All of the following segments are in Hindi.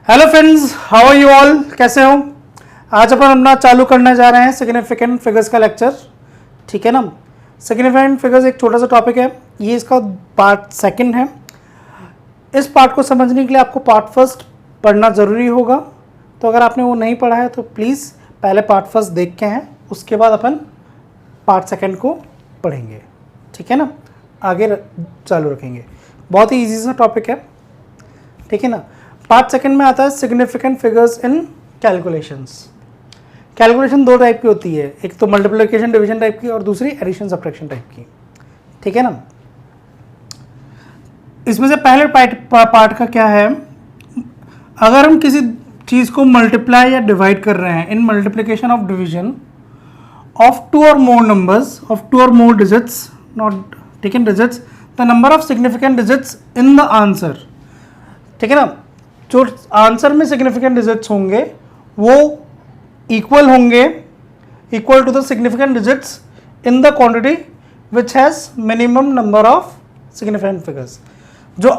Hello friends, how are you all? कैसे हो? आज अपन अपना चालू करने जा रहे हैं सिग्निफिकेंट फिगर्स का लेक्चर। ठीक है ना। सिग्निफिकेंट फिगर्स एक छोटा सा टॉपिक है, ये इसका पार्ट सेकंड है। इस पार्ट को समझने के लिए आपको पार्ट फर्स्ट पढ़ना ज़रूरी होगा। तो अगर आपने वो नहीं पढ़ा है तो प्लीज़ पहले पार्ट फर्स्ट देख के हैं, उसके बाद अपन पार्ट सेकंड को पढ़ेंगे। ठीक है ना, आगे चालू रखेंगे। बहुत ही ईजी सा टॉपिक है। ठीक है ना। पार्ट सेकंड में आता है significant figures in calculations. Calculation दो टाइप की होती है, एक तो मल्टीप्लिकेशन डिवीजन टाइप की और दूसरी एडिशन सब्ट्रैक्शन टाइप की। ठीक है ना। इसमें से पहले पार्ट का क्या है, अगर हम किसी चीज़ को मल्टीप्लाई या डिवाइड कर रहे हैं in multiplication of division of two और मोर नंबर्स ऑफ टू और more digits, not taken digits, the number of significant digits in the answer. ठीक है ना। जो आंसर में सिग्निफिकेंट डिजिट्स होंगे वो इक्वल होंगे, equal to the significant digits in the quantity which has minimum number of significant figures. जो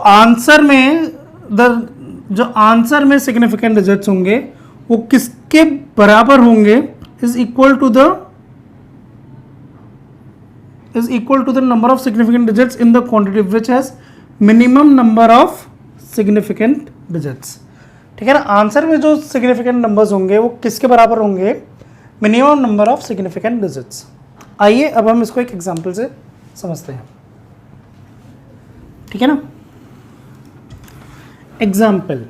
आंसर में सिग्निफिकेंट डिजिट्स होंगे वो किसके बराबर होंगे, is equal to the number of significant digits in the quantity which has minimum number of significant digits. ठीक है ना। आंसर में जो सिग्निफिकेंट नंबर्स होंगे वो किसके बराबर होंगे, minimum number of significant digits. आइए अब हम इसको एक एग्जांपल से समझते हैं। ठीक है ना। एग्जांपल,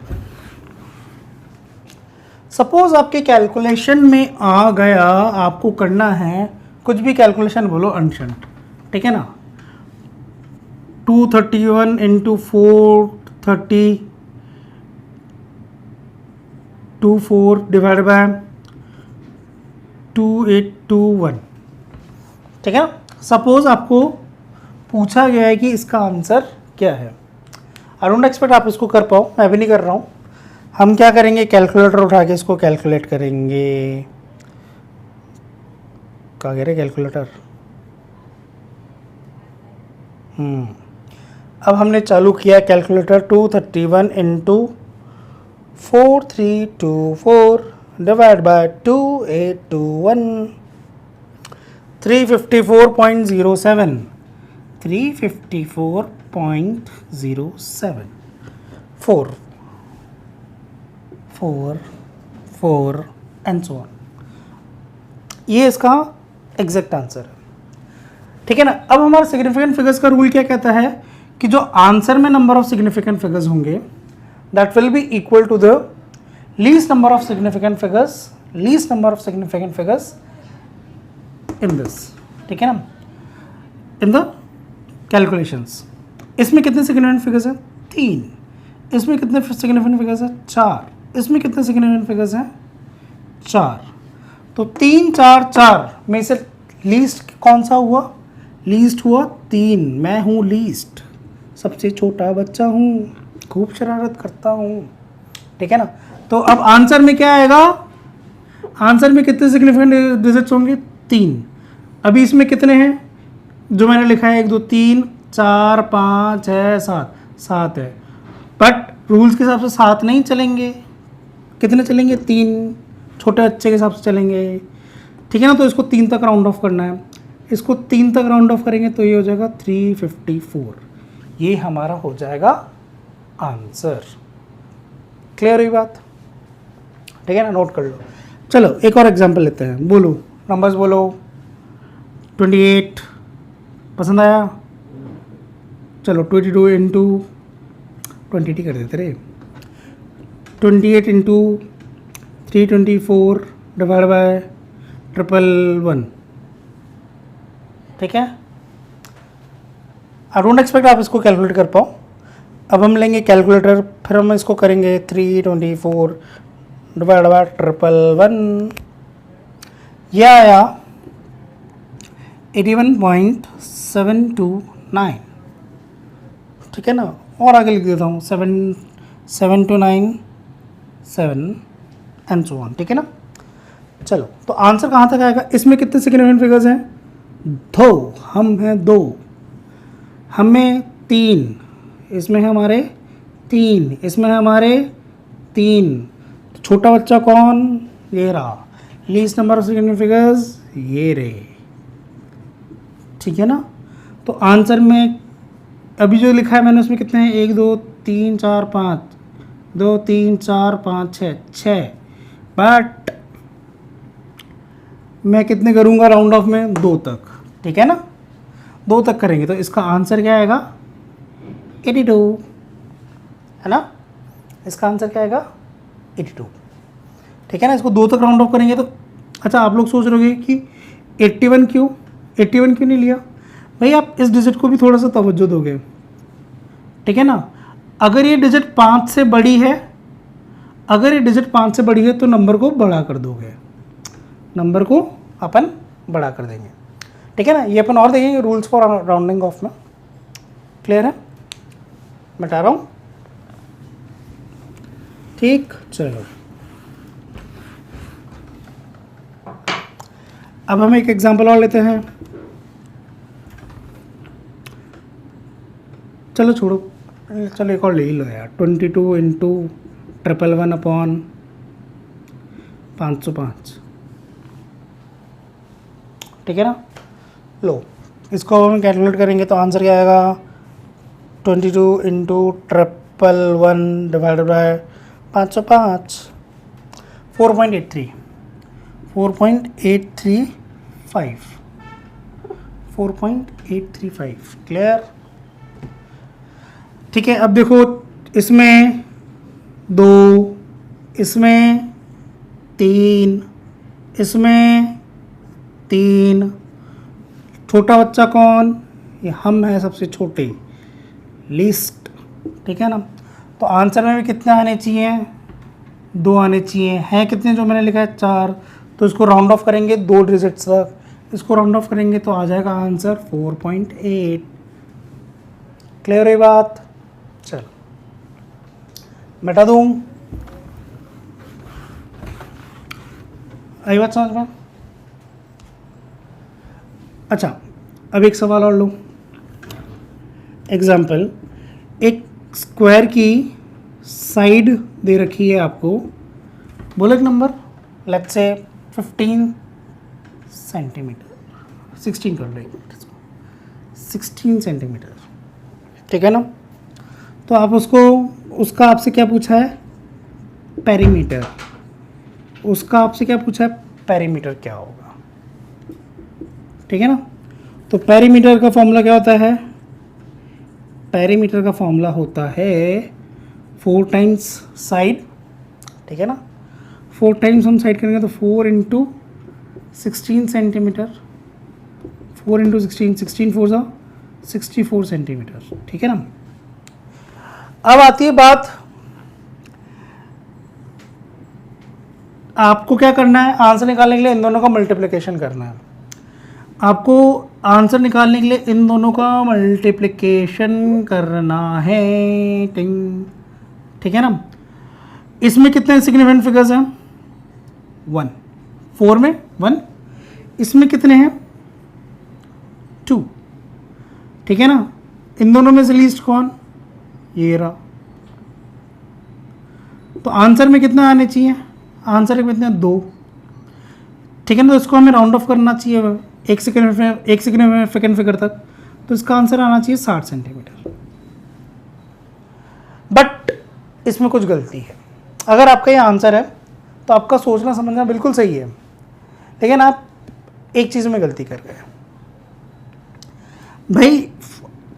सपोज आपके कैलकुलेशन में आ गया, आपको करना है कुछ भी कैलकुलेशन बोलो अनशंट। ठीक है ना। 231 इंटू 430 24 डिवाइड बाय 2821। ठीक है ना। सपोज आपको पूछा गया है कि इसका आंसर क्या है। आई डोंट एक्सपेक्ट आप इसको कर पाओ, मैं भी नहीं कर रहा हूँ। हम क्या करेंगे, कैलकुलेटर उठा के इसको कैलकुलेट करेंगे। क्या कह रहे कैलकुलेटर। अब हमने चालू किया calculator. 231 into 4324 divide by 2821, 354.07 354.07 4 4 4 and so on. ये इसका एग्जैक्ट आंसर है। ठीक है ना। अब हमारा सिग्निफिकेंट फिगर्स का रूल क्या कहता है कि जो आंसर में नंबर ऑफ सिग्निफिकेंट फिगर्स होंगे that will be equal to the least number of significant figures in this। ठीक है ना, in the calculations। इसमें कितने सिग्निफिकेंट फिगर्स हैं? 3। इसमें कितने सिग्निफिकेंट फिगर्स हैं? 4। इसमें कितने सिग्निफिकेंट फिगर्स हैं? 4। तो 3 4 4 में से लीस्ट कौन सा हुआ? लीस्ट हुआ 3। मैं हूँ लीस्ट, सबसे छोटा बच्चा हूँ, खूब शरारत करता हूँ। ठीक है ना। तो अब आंसर में क्या आएगा, आंसर में कितने सिग्निफिकेंट डिजिट्स होंगे? 3। अभी इसमें कितने हैं जो मैंने लिखा है? 1 2 3 4 5 6 7 7 है। बट रूल्स के हिसाब से 7 नहीं चलेंगे। कितने चलेंगे? 3। छोटे बच्चे के हिसाब से चलेंगे। ठीक है ना। तो इसको 3 तक राउंड ऑफ करना है। इसको 3 तक राउंड ऑफ करेंगे तो ये हो जाएगा 354। ये हमारा हो जाएगा आंसर। क्लियर हुई बात? ठीक है ना। नोट कर लो। चलो एक और एग्जांपल लेते हैं। बोलो नंबर्स बोलो। 28 पसंद आया? चलो 22 इंटू 20 कर देते रे। 28 इंटू 324 डिवाइड बाय 111। ठीक है। आई डोंट एक्सपेक्ट आप इसको कैलकुलेट कर पाओ। अब हम लेंगे कैलकुलेटर, फिर हम इसको करेंगे 324 डिवाइड बाय 111। यह आया 81.729। ठीक है ना। और आगे लिख देता हूँ 729 7 एंड सो ऑन। ठीक है ना। चलो तो आंसर कहाँ तक आएगा? इसमें कितने सिग्निफिकेंट फिगर्स हैं? 2। हम हैं 2, हमें 3, इसमें हमारे 3, इसमें हमारे 3, तो छोटा बच्चा कौन, ये रहा, least number of significant figures ये रहे, ठीक है ना। तो आंसर में अभी जो लिखा है मैंने उसमें कितने हैं, 1 2 3 4 5, 2 3 4 5 6, बट मैं कितने करूँगा राउंड ऑफ में, 2 तक, ठीक है ना, 2 तक करेंगे तो इसका आंसर क्या आएगा, 82, है ना, इसका आंसर क्या आएगा 82, ठीक है ना। इसको 2 तक राउंड ऑफ करेंगे तो अच्छा आप लोग सोच रहे कि 81 क्यों नहीं लिया, भाई आप इस डिजिट को भी थोड़ा सा तवज्जो दोगे, ठीक है ना। अगर ये डिजिट 5 से बड़ी है, तो नंबर को बड़ा कर दोगे, नंबर को अपन बड़ा कर देंगे, ठीक है ना। ये अपन और देखेंगे रूल्स फॉर राउंडिंग ऑफ में, क्लियर है, मिटा रहा हूँ, ठीक। चलो अब हम एक एग्जांपल और लेते हैं, चलो छोड़ो, चलो एक और ले ही लो यार, 22 इंटू 111 अपॉन 505, ठीक है ना। लो इसको हम कैलकुलेट करेंगे तो आंसर क्या आएगा, 22 इंटू 111 डिवाइडेड बाय 505, 4.835, क्लियर, ठीक है। अब देखो इसमें 2, इसमें 3, इसमें 3, छोटा बच्चा कौन, ये हम है सबसे छोटे, लीस्ट, ठीक है ना। तो आंसर में भी कितने आने चाहिए, 2 आने चाहिए, हैं कितने जो मैंने लिखा है 4, तो इसको राउंड ऑफ करेंगे 2 डिजिट्स तक, इसको राउंड ऑफ करेंगे तो आ जाएगा आंसर 4.8, क्लियर है बात। चलो मिटा दूँ, आई बात समझ में। अच्छा अब एक सवाल और लो, एग्जाम्पल, एक स्क्वायर की साइड दे रखी है आपको, बोलो एक नंबर, लेट्स से 15 सेंटीमीटर, 16 कर लो, 16 सेंटीमीटर, ठीक है ना। तो आप उसका आपसे क्या पूछा है, पेरीमीटर, उसका आपसे क्या पूछा है, पेरीमीटर क्या होगा, ठीक है ना। तो पेरीमीटर का फॉर्मूला क्या होता है, पेरीमीटर का फॉर्मूला होता है 4 टाइम्स साइड, ठीक है ना, 4 टाइम्स हम साइड करेंगे तो 4 इंटू 16 सेंटीमीटर, 4 इंटू 16, 16 4 सा 64 सेंटीमीटर, ठीक है ना। अब आती है बात, आपको क्या करना है, आंसर निकालने के लिए इन दोनों का मल्टीप्लिकेशन करना है, आपको आंसर निकालने के लिए इन दोनों का मल्टीप्लिकेशन करना है, टिंग, ठीक है ना। इसमें कितने सिग्निफिकेंट फिगर्स हैं, 1, 4 में 1, इसमें कितने हैं 2, ठीक है ना। इन दोनों में से लीस्ट कौन, ये रहा, तो आंसर में कितना आने चाहिए, आंसर में कितने 2, ठीक है ना। तो इसको हमें राउंड ऑफ करना चाहिए एक सिग्निफिकेंट फिगर तक, तो इसका आंसर आना चाहिए 60 सेंटीमीटर, बट इसमें कुछ गलती है। अगर आपका ये आंसर है तो आपका सोचना समझना बिल्कुल सही है, लेकिन आप एक चीज़ में गलती कर गए भाई,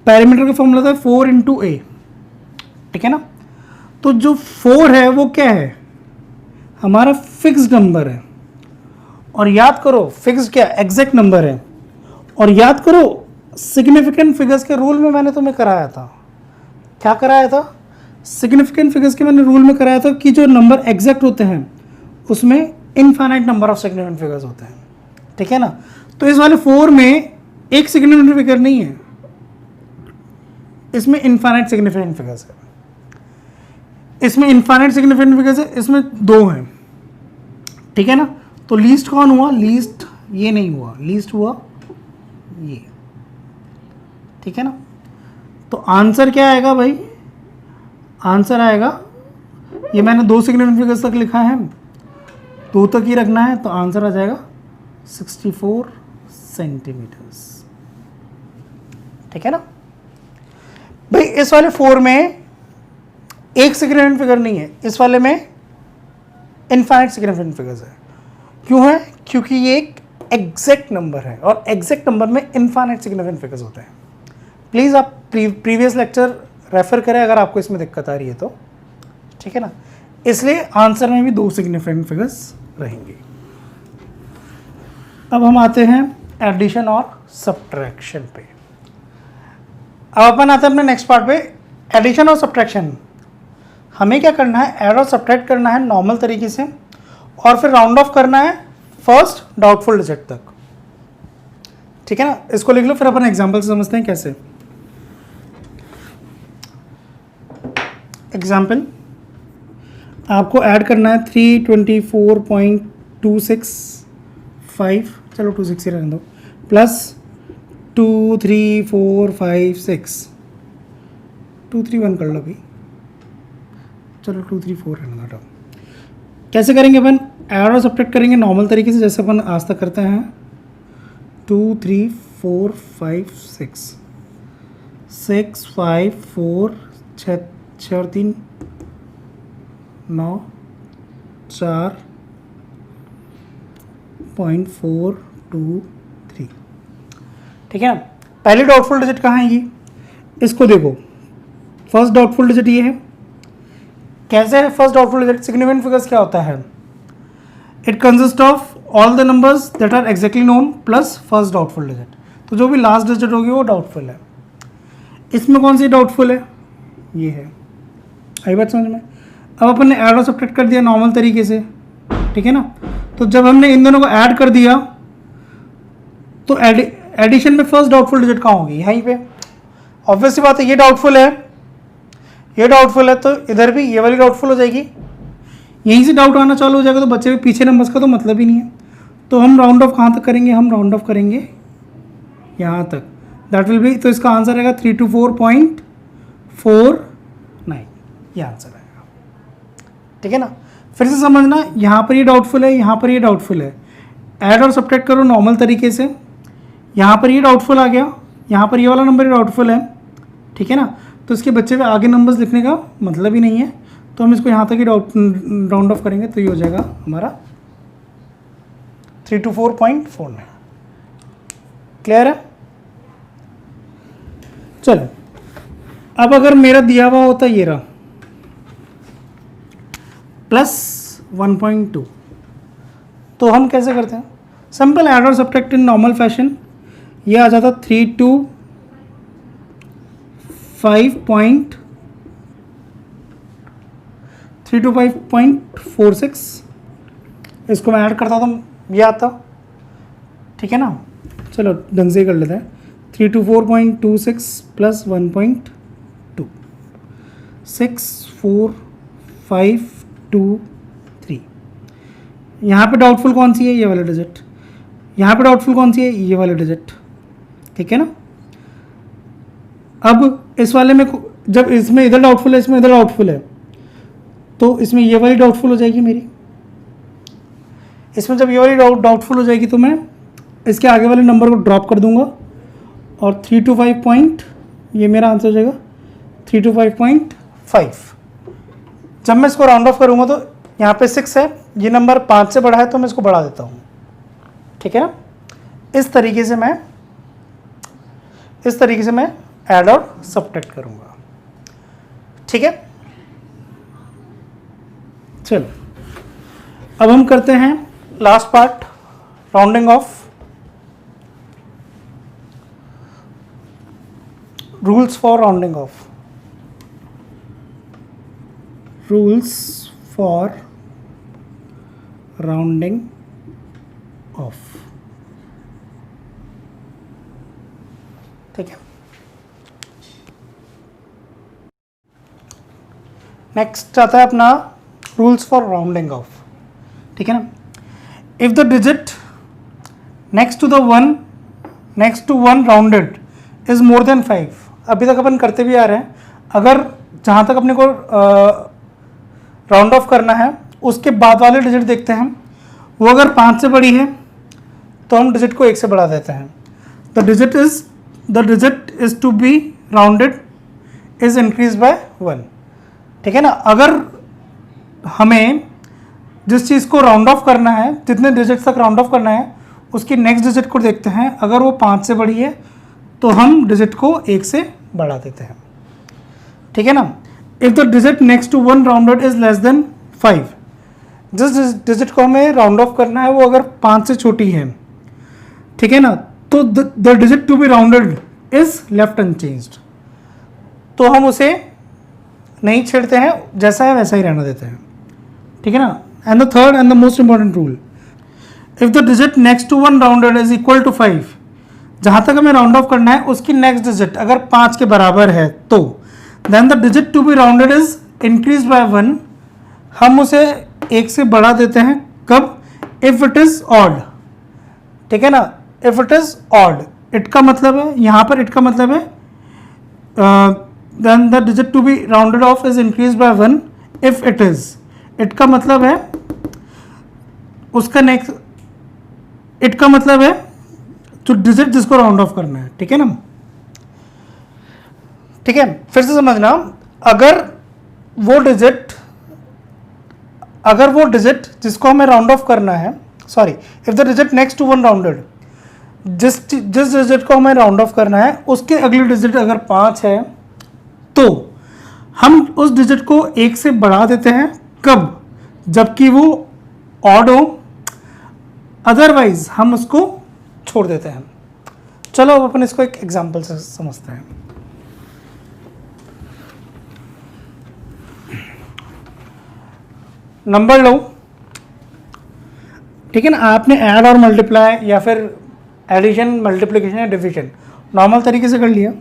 पेरीमीटर का फॉर्मूला था 4 इंटू ए, ठीक है ना। तो जो 4 है वो क्या है, हमारा फिक्स्ड नंबर है, और याद करो फिक्स्ड क्या, एग्जैक्ट नंबर है, और याद करो सिग्निफिकेंट फिगर्स के रूल में मैंने तुम्हें कराया था, क्या कराया था, सिग्निफिकेंट फिगर्स के मैंने रूल में कराया था कि जो नंबर एग्जैक्ट होते हैं उसमें infinite number of significant figures होते हैं, ठीक है ना। तो इस वाले 4 में एक सिग्निफिकेंट फिगर नहीं है, इसमें इनफाइनाइट सिग्निफिकेंट फिगर्स है, इसमें इनफाइनाइट सिग्निफिकेंट फिगर्स है, इसमें 2 हैं, ठीक है ना। तो लीस्ट कौन हुआ, लीस्ट ये नहीं हुआ, लीस्ट हुआ ये, ठीक है ना। तो आंसर क्या आएगा भाई, आंसर आएगा ये मैंने 2 सिग्निफिकेंट फिगर्स तक लिखा है, 2 तक ही रखना है, तो आंसर आ जाएगा 64 सेंटीमीटर्स। ठीक है ना भाई। इस वाले 4 में एक सिग्निफिकेंट फिगर नहीं है, इस वाले में इनफाइनाइट सिग्निफिकेंट फिगर्स है। क्यों है? क्योंकि ये एक एग्जैक्ट नंबर है और एग्जैक्ट नंबर में इनफाइनाइट सिग्निफिकेंट फिगर्स होते हैं। प्लीज़ आप प्रीवियस लेक्चर रेफर करें अगर आपको इसमें दिक्कत आ रही है तो। ठीक है ना, इसलिए आंसर में भी 2 सिग्निफिकेंट फिगर्स रहेंगे। अब हम आते हैं एडिशन और सब्ट्रैक्शन पे। अब अपन आते हैं अपने नेक्स्ट पार्ट पे, एडिशन और सब्ट्रैक्शन। हमें क्या करना है? ऐड और सब्ट्रैक्ट करना है नॉर्मल तरीके से और फिर राउंड ऑफ करना है फर्स्ट डाउटफुल डिजिट तक। ठीक है ना, इसको लिख लो, फिर अपन एग्जांपल से समझते हैं कैसे। एग्जाम्पल, आपको ऐड करना है 324.265, चलो 26 ही रहने दो, प्लस 2 3 4 5 6, 2 3 1 कर लो अभी, चलो 2 3 4 रहने दो, हटाओ। कैसे करेंगे अपन? ऐड और सब्ट्रैक्ट करेंगे नॉर्मल तरीके से जैसे अपन आज तक करते हैं। 2 3 4 5 6 6 5 4 6 6 और 3 9 4.423। ठीक है ना। पहली डाउटफुल डिजिट कहाँ है? ये, इसको देखो, फर्स्ट डाउटफुल डिजिट ये है। कैसे है first doubtful digit? Significant figures क्या होता है? It consist of all the numbers that are exactly known plus first doubtful digit. तो जो भी लास्ट डिजिट होगी वो डाउटफुल है। इसमें कौन सी डाउटफुल है? ये है। आई बात समझ में? अब अपन ने ऐड और सब्ट्रैक्ट कर दिया नॉर्मल तरीके से। ठीक है ना, तो जब हमने इन दोनों को ऐड कर दिया तो एडिशन में फर्स्ट डाउटफुल डिजिट कहाँ होगी? यहीं पे। ऑब्वियसली बात है, ये डाउटफुल है, ये डाउटफुल है, तो इधर भी ये वाली डाउटफुल हो जाएगी। यहीं से डाउट आना चालू हो जाएगा तो बच्चे भी पीछे नंबर्स का तो मतलब ही नहीं है। तो हम राउंड ऑफ कहाँ तक करेंगे? हम राउंड ऑफ करेंगे यहाँ तक। दैट विल बी, तो इसका आंसर आएगा 324.49, ये आंसर आएगा। ठीक है ना। फिर से समझना, यहाँ पर ये डाउटफुल है, यहाँ पर ये डाउटफुल है। ऐड और सब्ट्रैक्ट करो नॉर्मल तरीके से। यहाँ पर ये डाउटफुल आ गया, यहाँ पर ये वाला नंबर डाउटफुल है। ठीक है ना, तो इसके बच्चे में आगे नंबर्स लिखने का मतलब ही नहीं है, तो हम इसको यहाँ तक ही राउंड ऑफ करेंगे, तो ये हो जाएगा हमारा 324.49। क्लियर है? चलो, अब अगर मेरा दिया हुआ होता ये रहा प्लस 1.2, तो हम कैसे करते हैं? सिंपल ऐड और सब्ट्रैक्ट इन नॉर्मल फैशन। ये आ जाता 325.46, इसको मैं ऐड करता तो ये आता। ठीक है ना, चलो ढंग से कर लेते हैं। 324.26 प्लस 1.2, 64523। यहाँ पे डाउटफुल कौन सी है? ये वाला डिजिट। यहाँ पे डाउटफुल कौन सी है? ये वाला डिजिट। ठीक है ना। अब इस वाले में जब इसमें इधर डाउटफुल है, इसमें इधर डाउटफुल है, तो इसमें ये वाली डाउटफुल हो जाएगी मेरी। इसमें जब ये वाली डाउटफुल हो जाएगी तो मैं इसके आगे वाले नंबर को ड्रॉप कर दूंगा और 325 ये मेरा आंसर हो जाएगा 325.5। जब मैं इसको राउंड ऑफ करूंगा तो यहाँ पे 6 है, ये नंबर 5 से बड़ा है तो मैं इसको बढ़ा देता हूँ। ठीक है ना। इस तरीके से मैं ऐड और सब्ट्रैक्ट करूंगा। ठीक है। चलो, अब हम करते हैं last part, rounding off. Rules for rounding off. Rules for rounding off. ठीक है। नेक्स्ट आता है अपना रूल्स फॉर राउंडिंग ऑफ। ठीक है ना। If the digit next to one rounded is more than 5, अभी तक अपन करते भी आ रहे हैं। अगर जहाँ तक अपने को राउंड ऑफ करना है, उसके बाद वाले डिजिट देखते हैं। वो अगर 5 से बड़ी है तो हम डिजिट को 1 से बढ़ा देते हैं। The digit is to be rounded is increase by 1। ठीक है ना। अगर हमें जिस चीज़ को राउंड ऑफ करना है, जितने डिजिट तक राउंड ऑफ करना है, उसकी नेक्स्ट डिजिट को देखते हैं। अगर वो 5 से बड़ी है तो हम डिजिट को 1 से बढ़ा देते हैं। ठीक है ना। If the digit next to 1 rounded is less than 5, जिस डिजिट को हमें राउंड ऑफ करना है वो अगर 5 से छोटी है, ठीक है ना, तो the digit to be rounded is left unchanged, तो हम उसे नहीं छेड़ते हैं, जैसा है वैसा ही रहना देते हैं। ठीक है ना। And the third and the most important rule, if the digit next to 1 rounded is equal to 5, जहां तक हमें राउंड ऑफ करना है उसकी नेक्स्ट डिजिट अगर 5 के बराबर है तो then the digit to be rounded is increase by 1, हम उसे 1 से बढ़ा देते हैं। कब? If it is odd. ठीक है ना। If it is odd, it का मतलब है, यहां पर इट का मतलब है then the digit to be rounded off is increase by 1 if it is, it का मतलब है उसका नेक्स्ट, इट का मतलब है जो डिजिट जिसको राउंड ऑफ करना है। ठीक है ना। ठीक है, फिर से समझना, अगर वो डिजिट जिसको हमें राउंड ऑफ करना है, sorry, if the digit next to 1 rounded, जिस डिजिट को हमें राउंड ऑफ करना है उसके अगली डिजिट अगर 5 है तो हम उस डिजिट को 1 से बढ़ा देते हैं। कब? जबकि वो ऑड हो, अदरवाइज हम उसको छोड़ देते हैं। चलो अब अपन इसको एक एग्जांपल से समझते हैं। नंबर लो, ठीक है ना। आपने ऐड और मल्टीप्लाई या फिर एडिशन, मल्टीप्लिकेशन या डिवीजन नॉर्मल तरीके से कर लिया,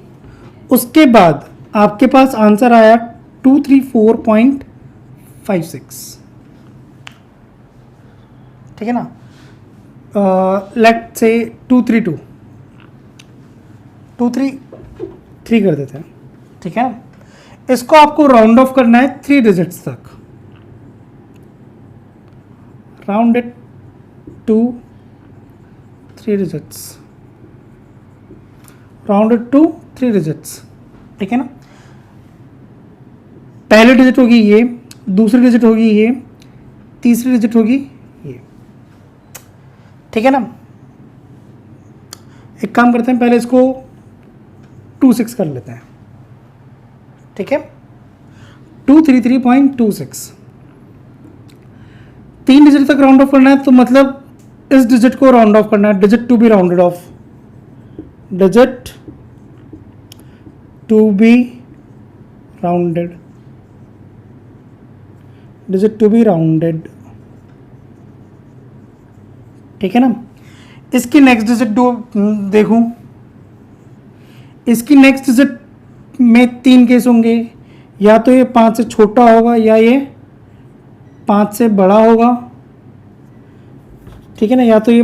उसके बाद आपके पास आंसर आया 234.56। ठीक है ना। लेट से 233 कर देते हैं। ठीक है ना। इसको आपको राउंड ऑफ करना है 3 डिजिट्स तक, round it to 3 digits, round it to 3 digits. ठीक है ना। पहली डिजिट होगी ये, दूसरी डिजिट होगी ये, तीसरी डिजिट होगी ये। ठीक है ना। एक काम करते हैं, पहले इसको 26 कर लेते हैं। ठीक है। 233.26, 3 डिजिट तक राउंड ऑफ करना है, तो मतलब इस डिजिट को राउंड ऑफ करना है, digit to be rounded off, digit to be rounded, digit to be rounded. ठीक है ना। इसकी नेक्स्ट डिजिट देखूं, इसकी नेक्स्ट डिजिट में 3 केस होंगे, या तो ये 5 से छोटा होगा या ये 5 से बड़ा होगा। ठीक है ना। या तो ये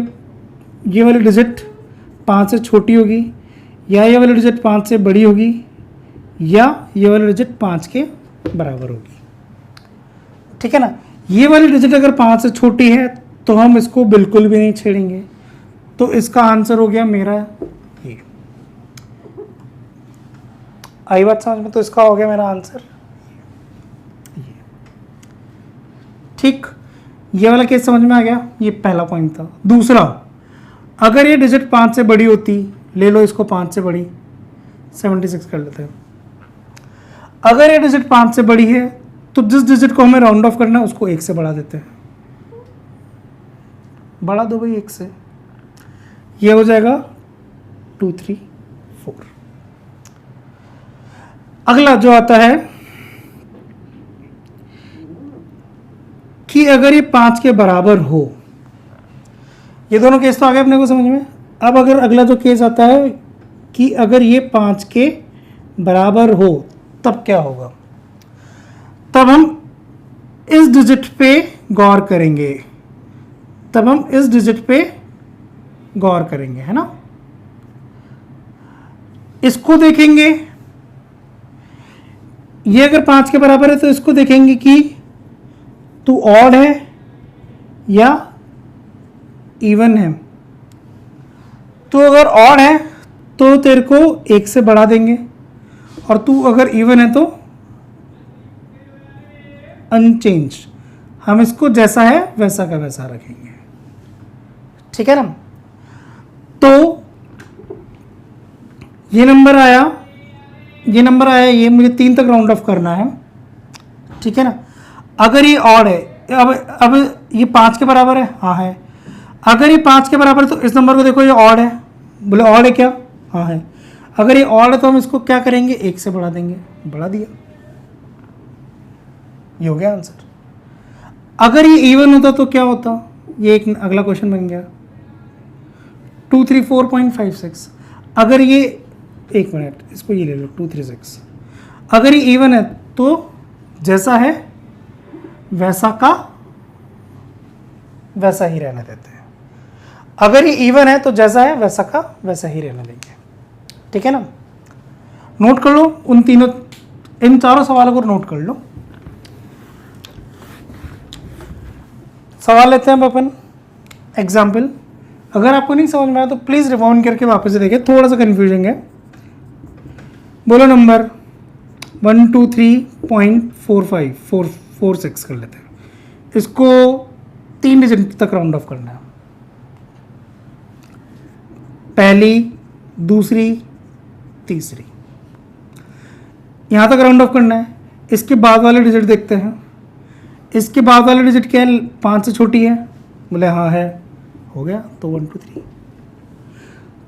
वाली डिजिट 5 से छोटी होगी, या ये वाली डिजिट 5 से बड़ी होगी, या ये वाली डिजिट 5 के बराबर होगी। ठीक है ना। ये वाली डिजिट अगर 5 से छोटी है तो हम इसको बिल्कुल भी नहीं छेड़ेंगे, तो इसका आंसर हो गया मेरा ये। आई बात समझ में? तो इसका हो गया मेरा आंसर ये। ठीक, ये वाला केस समझ में आ गया। ये पहला पॉइंट था। दूसरा, अगर ये डिजिट 5 से बड़ी होती, ले लो इसको 5 से बड़ी, 76 कर लेते हैं। अगर ये डिजिट 5 से बड़ी है तो जिस डिजिट को हमें राउंड ऑफ करना है उसको 1 से बढ़ा देते हैं। बढ़ा दो भाई 1 से, ये हो जाएगा 234। अगला जो आता है कि अगर ये 5 के बराबर हो, ये दोनों केस तो आ गए अपने को समझ में। अब अगर अगला जो केस आता है कि अगर ये 5 के बराबर हो, तब क्या होगा? तब हम इस डिजिट पे गौर करेंगे, तब हम इस डिजिट पे गौर करेंगे, है ना। इसको देखेंगे, ये अगर 5 के बराबर है तो इसको देखेंगे कि तू ऑड है या इवन है। तो अगर ऑड है तो तेरे को 1 से बढ़ा देंगे, और तू अगर इवन है तो अनचेंज, हम इसको जैसा है वैसा का वैसा रखेंगे। ठीक है ना। तो ये नंबर आया, ये मुझे 3 तक राउंड ऑफ करना है। ठीक है ना। अगर ये ऑड है, अब ये 5 के बराबर है, हाँ है। अगर ये 5 के बराबर है तो इस नंबर को देखो, ये ऑड है। बोले ऑड है क्या, हाँ है। अगर ये ऑड है तो हम इसको क्या करेंगे, 1 से बढ़ा देंगे, बढ़ा दिया, ये हो गया आंसर। अगर ये इवन होता तो क्या होता, ये एक अगला क्वेश्चन बन गया 234.56। अगर ये, एक मिनट, इसको ये ले लो 236। अगर ये इवन है तो जैसा है वैसा का वैसा ही रहने देते हैं। अगर ये इवन है तो जैसा है वैसा का वैसा ही रहने देंगे। ठीक है ना। नोट कर लो इन चारों सवालों को नोट कर लो। सवाल लेते हैं अपन एग्जाम्पल। अगर आपको नहीं समझ में आया तो प्लीज रिवाउंड करके वापस से देखिए, थोड़ा सा कंफ्यूजिंग है। बोलो नंबर 123.4546 कर लेते हैं। इसको 3 डिजिट तक राउंड ऑफ करना है। पहली, दूसरी, तीसरी, यहां तक राउंड ऑफ करना है। इसके बाद वाले डिजिट देखते हैं। इसके बाद वाले डिजिट क्या है, 5 से छोटी है। बोले हाँ है, हो गया, तो 1 2 3।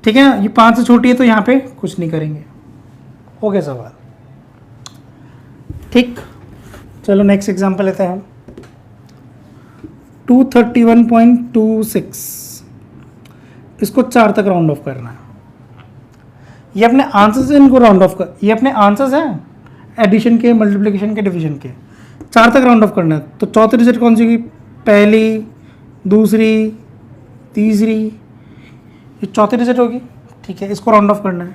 ठीक है ना। ये 5 से छोटी है तो यहाँ पे कुछ नहीं करेंगे, हो गया सवाल। ठीक, चलो नेक्स्ट एग्जांपल लेते हैं। 231.26, इसको 4 तक राउंड ऑफ करना है। ये अपने आंसर्स हैं, इनको राउंड ऑफ कर, ये अपने आंसर्स हैं एडिशन के, मल्टीप्लिकेशन के, डिवीजन के। 4 तक राउंड ऑफ करना है। तो चौथी डिजिट कौन सी होगी, पहली, दूसरी, तीसरी, ये चौथी डिजिट होगी। ठीक है, इसको राउंड ऑफ करना है।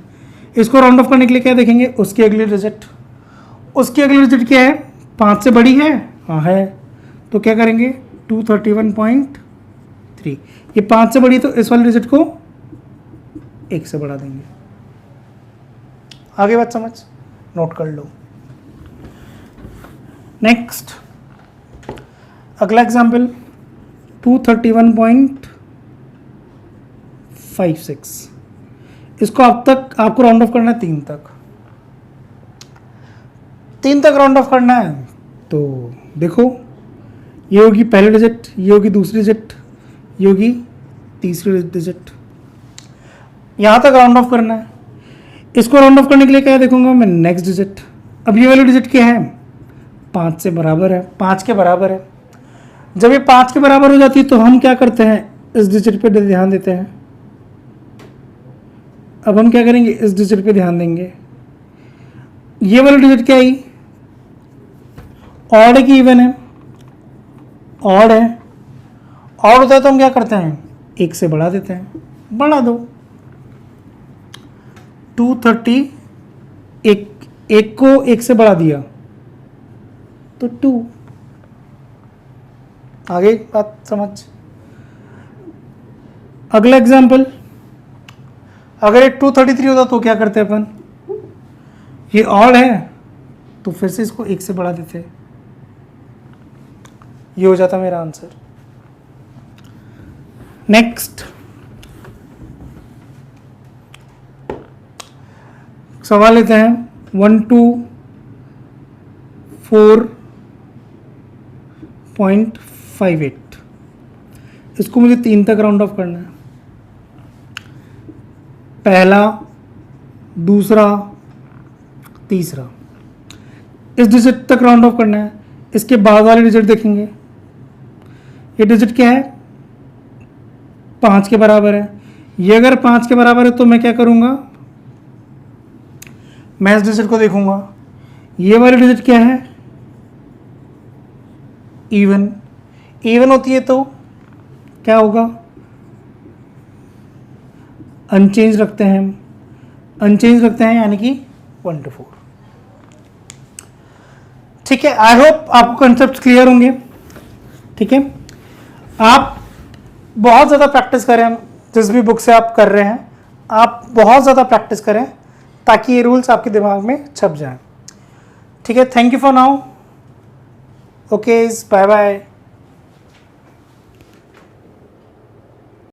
इसको राउंड ऑफ करने के लिए क्या देखेंगे, उसकी अगली डिजिट। उसकी अगली डिजिट क्या है, 5 से बड़ी है, हाँ है, तो क्या करेंगे 231.3। ये 5 से बड़ी तो इस वाली डिजिट को 1 से बढ़ा देंगे। आगे बात समझ, नोट कर लो। नेक्स्ट अगला एग्जाम्पल 231.56। इसको अब तक आपको राउंड ऑफ करना है 3 तक। 3 तक राउंड ऑफ करना है तो देखो, ये होगी पहली डिजिट, ये होगी दूसरी डिजिट, ये होगी तीसरी डिजिट। यहां तक राउंड ऑफ करना है। इसको राउंड ऑफ करने के लिए क्या देखूंगा मैं, नेक्स्ट डिजिट। अब ये वाली डिजिट क्या है, 5 से बराबर है, 5 के बराबर है। जब ये 5 के बराबर हो जाती है तो हम क्या करते हैं, इस डिजिट पे ध्यान देते हैं। अब हम क्या करेंगे, इस डिजिट पे ध्यान देंगे। ये वाली डिजिट क्या है, ऑड है कि इवन है, ऑड है। ऑड होता है तो हम क्या करते हैं, 1 से बढ़ा देते हैं, बढ़ा दो 230, एक को 1 से बढ़ा दिया तो 2। आगे बात समझ। अगला एग्जाम्पल, अगर ये 233 होता तो क्या करते अपन, ये ऑड है तो फिर से इसको 1 से बढ़ा देते, ये हो जाता मेरा आंसर। नेक्स्ट सवाल लेते हैं 124.58। इसको मुझे 3 तक राउंड ऑफ करना है। पहला, दूसरा, तीसरा, इस डिजिट तक राउंड ऑफ करना है। इसके बाद वाले डिजिट देखेंगे, ये डिजिट क्या है, 5 के बराबर है। ये अगर 5 के बराबर है तो मैं क्या करूंगा, मैं इस डिजिट को देखूंगा। ये वाली डिजिट क्या है, इवन। इवन होती है तो क्या होगा, अनचेंज रखते हैं हम, अनचेंज रखते हैं यानी कि 1 to 4। ठीक है, आई होप आपको कंसेप्ट क्लियर होंगे। ठीक है, आप बहुत ज़्यादा प्रैक्टिस करें, जिस भी बुक से आप कर रहे हैं आप बहुत ज़्यादा प्रैक्टिस करें ताकि ये रूल्स आपके दिमाग में छप जाएं। ठीक है, thank you for now, okay, bye bye.